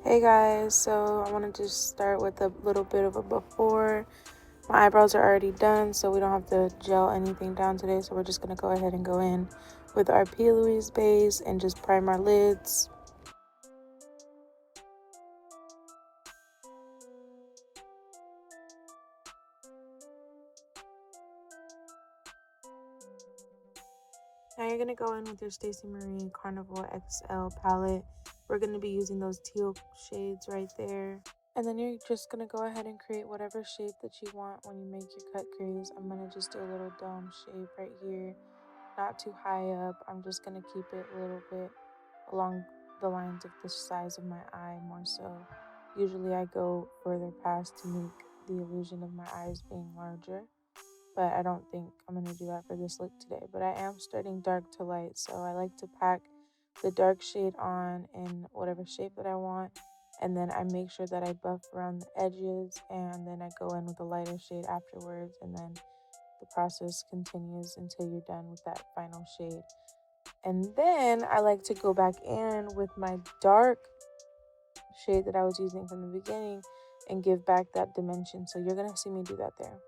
Hey guys, so I wanted to start with a little bit of a before. My eyebrows are already done, so we don't have to gel anything down today. So we're just going to go ahead and go in with our P. Louise base and just prime our lids. Now you're going to go in with your Stacey Marie Carnival XL palette. We're going to be using those teal shades right there. And then you're just going to go ahead and create whatever shape that you want when you make your cut crease. I'm going to just do a little dome shape right here. Not too high up. I'm just going to keep it a little bit along the lines of the size of my eye more so. Usually I go further past to make the illusion of my eyes being larger, but I don't think I'm going to do that for this look today. But I am starting dark to light, so I like to pack the dark shade on in whatever shape that I want, and then I make sure that I buff around the edges, and then I go in with a lighter shade afterwards, and then the process continues until you're done with that final shade. And then I like to go back in with my dark shade that I was using from the beginning and give back that dimension. So you're going to see me do that there.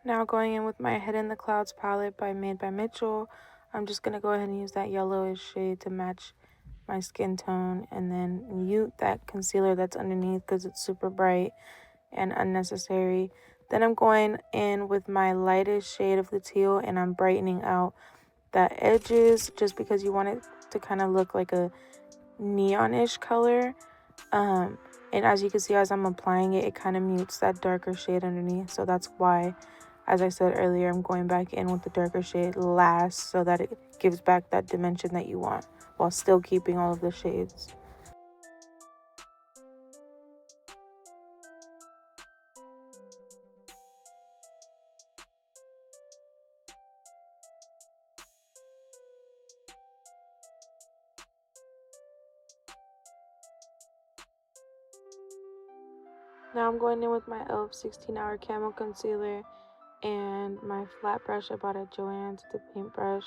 Now going in with my Head in the Clouds palette Made by Mitchell, I'm just going to go ahead and use that yellowish shade to match my skin tone, and then mute that concealer that's underneath because it's super bright and unnecessary. Then I'm going in with my lightest shade of the teal and I'm brightening out the edges just because you want it to kind of look like a neonish color. And as you can see, as I'm applying it, it kind of mutes that darker shade underneath. So that's why, as I said earlier, I'm going back in with the darker shade last so that it gives back that dimension that you want while still keeping all of the shades. Now I'm going in with my e.l.f. 16-hour Camo Concealer and my flat brush I bought at Joann's, the paintbrush.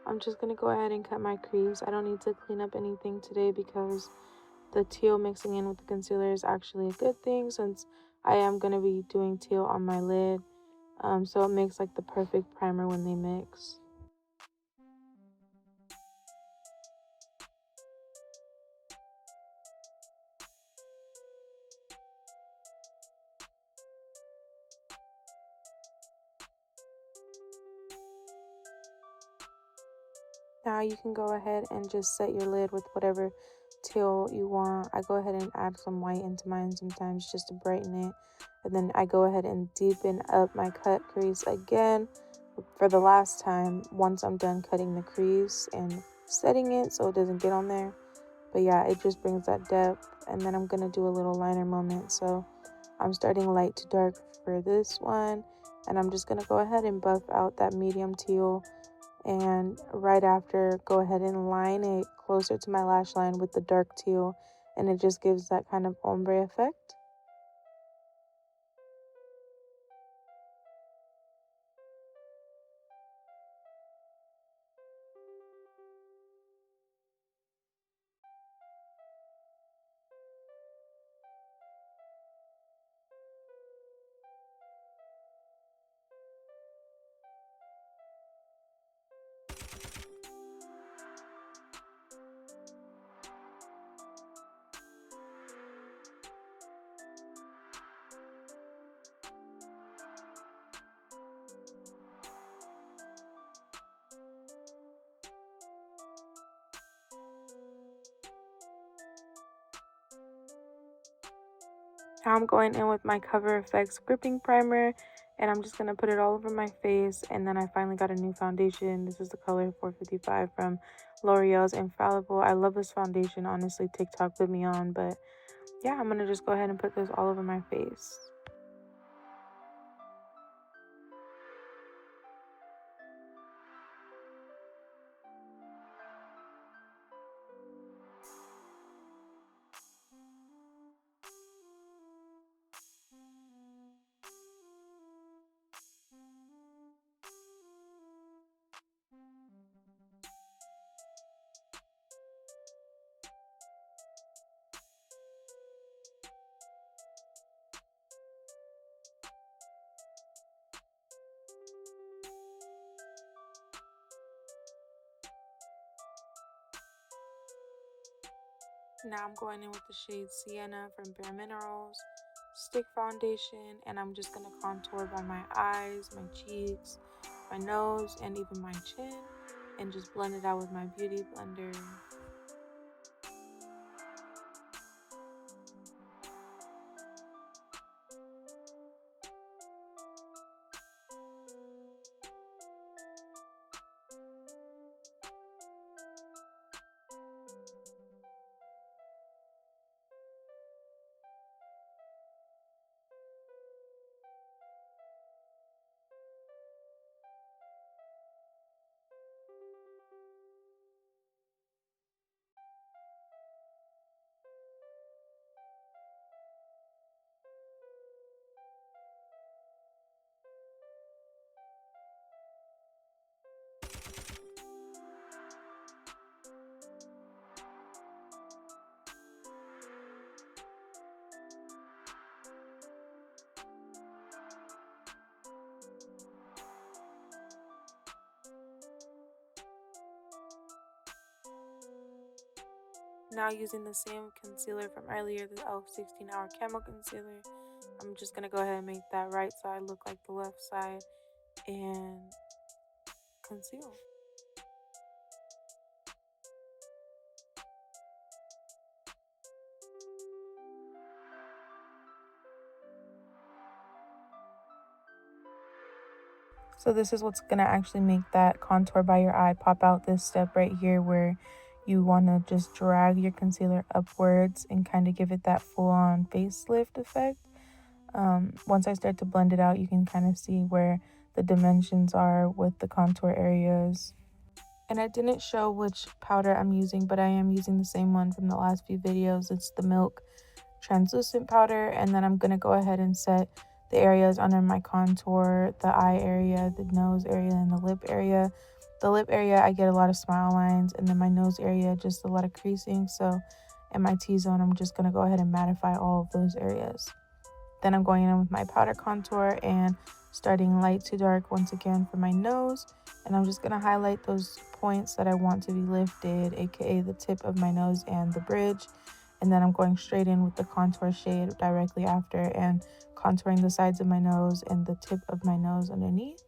I'm just going to go ahead and cut my crease. I don't need to clean up anything today because the teal mixing in with the concealer is actually a good thing since I am going to be doing teal on my lid. So it makes like the perfect primer when they mix. Now you can go ahead and just set your lid with whatever teal you want. I go ahead and add some white into mine sometimes just to brighten it. And then I go ahead and deepen up my cut crease again for the last time once I'm done cutting the crease and setting it so it doesn't get on there. But yeah, it just brings that depth. And then I'm going to do a little liner moment. So I'm starting light to dark for this one. And I'm just going to go ahead and buff out that medium teal, and right after go ahead and line it closer to my lash line with the dark teal, and it just gives that kind of ombre effect. Now I'm going in with my Cover FX gripping primer, and I'm just going to put it all over my face. And then I finally got a new foundation. This is the color 455 from L'Oreal's Infallible. I love this foundation. Honestly, TikTok put me on, but yeah, I'm gonna just go ahead and put this all over my face. Now I'm going in with the shade Sienna from Bare Minerals Stick Foundation, and I'm just going to contour by my eyes, my cheeks, my nose, and even my chin, and just blend it out with my beauty blender. Now using the same concealer from earlier, the e.l.f. 16 Hour Camo Concealer, I'm just going to go ahead and make that right side look like the left side and conceal. So this is what's going to actually make that contour by your eye pop out, this step right here where you want to just drag your concealer upwards and kind of give it that full-on facelift effect. Once I start to blend it out, you can kind of see where the dimensions are with the contour areas. And I didn't show which powder I'm using, but I am using the same one from the last few videos. It's the Milk translucent powder, and then I'm gonna go ahead and set the areas under my contour, the eye area, the nose area, and the lip area. The lip area, I get a lot of smile lines, and then my nose area, just a lot of creasing. So in my T-zone, I'm just gonna go ahead and mattify all of those areas. Then I'm going in with my powder contour and starting light to dark once again for my nose, and I'm just gonna highlight those points that I want to be lifted, aka the tip of my nose and the bridge. And then I'm going straight in with the contour shade directly after and contouring the sides of my nose and the tip of my nose underneath.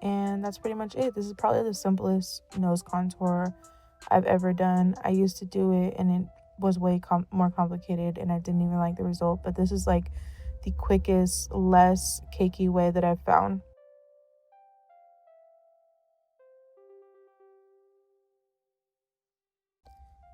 And that's pretty much it. This is probably the simplest nose contour I've ever done. I used to do it and it was way more complicated and I didn't even like the result, but this is like the quickest, less cakey way that I've found.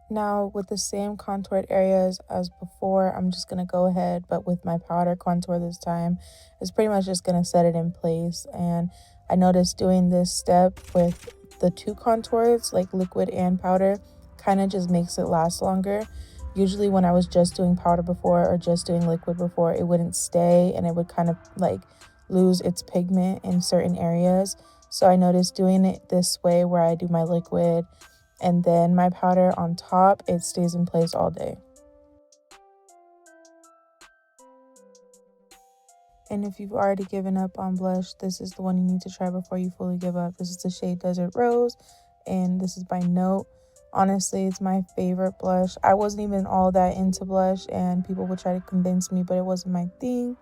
Now with the same contoured areas as before, I'm just going to go ahead, but with my powder contour this time, it's pretty much just going to set it in place. And I noticed doing this step with the two contours, like liquid and powder, kind of just makes it last longer. Usually when I was just doing powder before or just doing liquid before, it wouldn't stay and it would kind of like lose its pigment in certain areas. So I noticed doing it this way where I do my liquid and then my powder on top, it stays in place all day. And if you've already given up on blush, this is the one you need to try before you fully give up. This is the shade Desert Rose, and this is by Note. Honestly, it's my favorite blush. I wasn't even all that into blush, and people would try to convince me, but it wasn't my thing.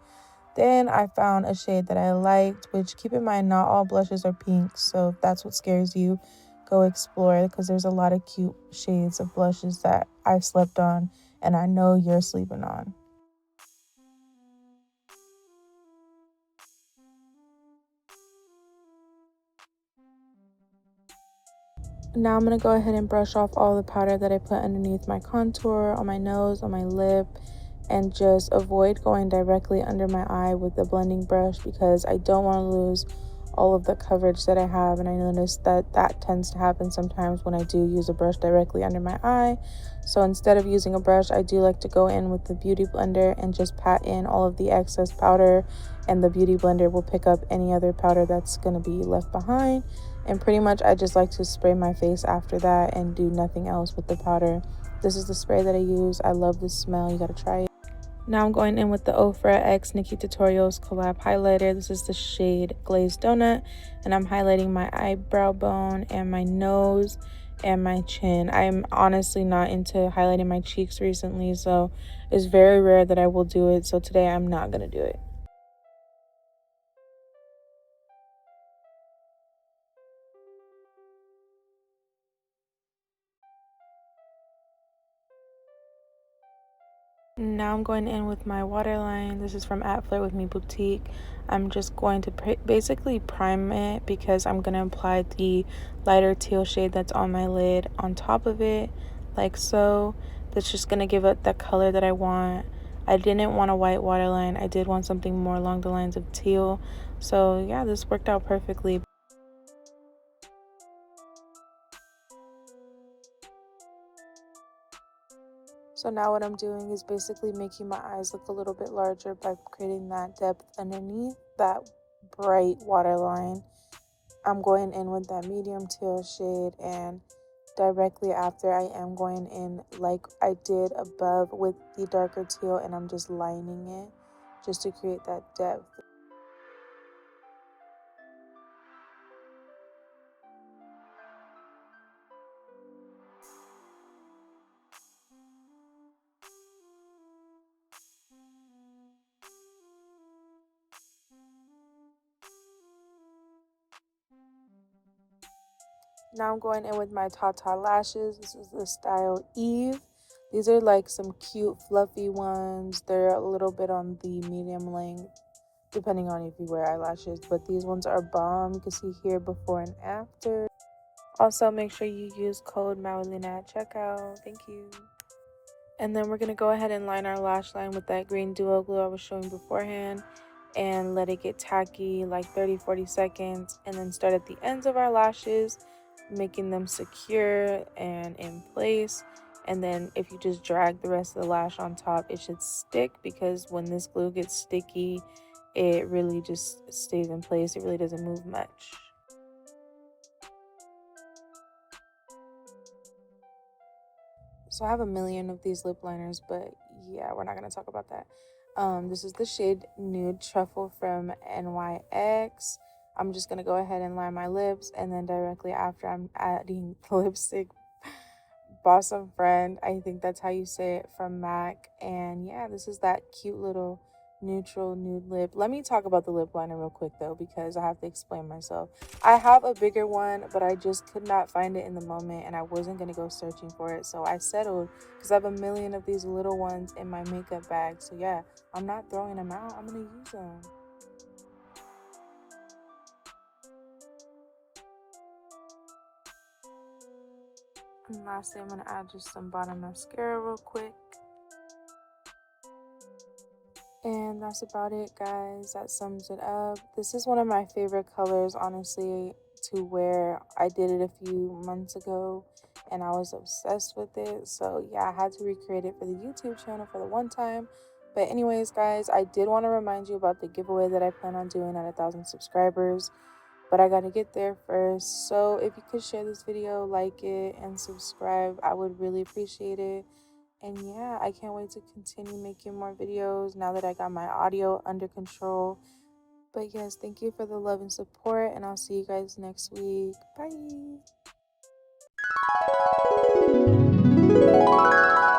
Then I found a shade that I liked, which, keep in mind, not all blushes are pink, so if that's what scares you, go explore, because there's a lot of cute shades of blushes that I slept on, and I know you're sleeping on. Now I'm going to go ahead and brush off all the powder that I put underneath my contour, on my nose, on my lip, and just avoid going directly under my eye with the blending brush because I don't want to lose all of the coverage that I have. And I noticed that that tends to happen sometimes when I do use a brush directly under my eye. So instead of using a brush, I do like to go in with the beauty blender and just pat in all of the excess powder, and the beauty blender will pick up any other powder that's going to be left behind. And pretty much I just like to spray my face after that and do nothing else with the powder. This is the spray that I use. I love this smell. You gotta try it. Now I'm going in with the Ofra X Nikki Tutorials collab highlighter. This is the shade Glazed Donut, and I'm highlighting my eyebrow bone and my nose and my chin. I'm honestly not into highlighting my cheeks recently, so it's very rare that I will do it. So today I'm not gonna do it. Now I'm going in with my waterline. This is from at Flirt With Me Boutique. I'm just going to basically prime it because I'm going to apply the lighter teal shade that's on my lid on top of it, like so. That's just going to give it the color that I want. I didn't want a white waterline. I did want something more along the lines of teal. So yeah, this worked out perfectly. So now what I'm doing is basically making my eyes look a little bit larger by creating that depth underneath that bright waterline. I'm going in with that medium teal shade, and directly after I am going in like I did above with the darker teal, and I'm just lining it just to create that depth. Now I'm going in with my Tata lashes. This is the style Eve. These are like some cute fluffy ones. They're a little bit on the medium length, depending on if you wear eyelashes, but these ones are bomb. You can see here before and after. Also, make sure you use code MauilenaMU at checkout. Thank you. And then we're going to go ahead and line our lash line with that green duo glue I was showing beforehand, and let it get tacky like 30-40 seconds, and then start at the ends of our lashes, making them secure and in place. And then if you just drag the rest of the lash on top, it should stick, because when this glue gets sticky, it really just stays in place. It really doesn't move much. So I have a million of these lip liners, but yeah, we're not going to talk about that. This is the shade Nude Truffle from NYX. I'm just going to go ahead and line my lips, and then directly after I'm adding the lipstick Bosom Friend, I think that's how you say it, from MAC. And yeah, this is that cute little neutral nude lip. Let me talk about the lip liner real quick though, because I have to explain myself. I have a bigger one, but I just could not find it in the moment, and I wasn't going to go searching for it, so I settled because I have a million of these little ones in my makeup bag. So yeah, I'm not throwing them out. I'm going to use them. And lastly, I'm going to add just some bottom mascara real quick. And that's about it, guys. That sums it up. This is one of my favorite colors, honestly, to wear. I did it a few months ago and I was obsessed with it. So yeah, I had to recreate it for the YouTube channel for the one time. But anyways, guys, I did want to remind you about the giveaway that I plan on doing at 1,000 subscribers. But I got to get there first. So if you could share this video, like it, and subscribe, I would really appreciate it. And yeah, I can't wait to continue making more videos now that I got my audio under control. But yes, thank you for the love and support, and I'll see you guys next week. Bye.